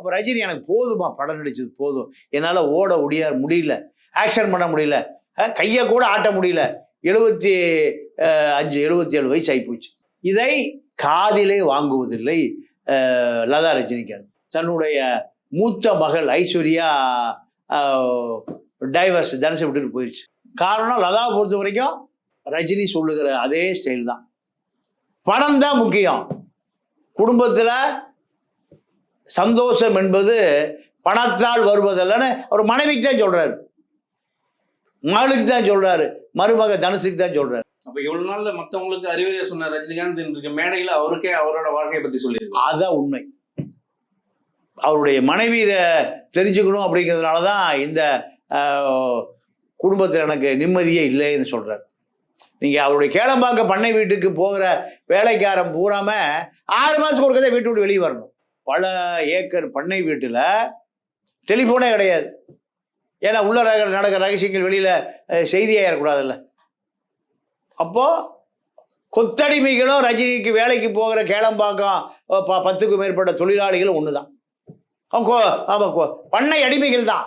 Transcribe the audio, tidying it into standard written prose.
அப்போ ரஜினி எனக்கு போதுமா, படம் நடிச்சது போதும், என்னால் ஓட முடியல, ஆக்ஷன் பண்ண முடியல, கையை கூட ஆட்ட முடியல, 75-77 வயசு ஆகிப்போச்சு. இதை காதிலே வாங்குவதில்லை லதா ரஜினிகாந்த். தன்னுடைய மூத்த மகள் ஐஸ்வர்யா டைவர்ஸ் தனுஷை விட்டுட்டு போயிடுச்சு. காரணம், லதாவை பொறுத்த வரைக்கும் ரஜினி சொல்லுகிற அதே ஸ்டைல் தான். பணம் தான் முக்கியம். குடும்பத்தில் சந்தோஷம் என்பது பணத்தால் வருவதில்லைன்னு ஒரு மனைவிக்கு தான் சொல்றாரு, மகளுக்கு தான் சொல்றாரு, மருமக தனுஷுக்கு தான் சொல்றாரு. அப்ப இவ்வளவு நாள்ல மத்தவங்களுக்கு அறிவுரையா சொன்ன ரஜினிகாந்த் இன்றைக்கு மேடையில அவருக்கே அவரோட வாழ்க்கையை பத்தி சொல்லியிருக்காரு. அதான் உண்மை. அவருடைய மனைவி இதை தெரிஞ்சுக்கணும் அப்படிங்கிறதுனாலதான் இந்த குடும்பத்தில் எனக்கு நிம்மதியே இல்லைன்னு சொல்றாரு. நீங்க அவருடைய கேளம்பாக்க பண்ணை வீட்டுக்கு போகிற வேலைக்காரன் பூராம 6 மாசத்துக்கு ஒரு கதை வீட்டு விட்டு வெளியே வரணும். பல ஏக்கர் பண்ணை வீட்டுல டெலிஃபோனே கிடையாது. ஏன்னா உள்ள நடக்கிற ரகசியங்கள் வெளியில செய்தியாயிடக்கூடாதுல்ல. அப்போ கொத்தடிமைகளும் ரஜினிக்கு வேலைக்கு போகிற கேளம்பாக்கம் 10க்கும் மேற்பட்ட தொழிலாளிகளும் ஒண்ணுதான். அவங்க பண்ணை அடிமைகள் தான்.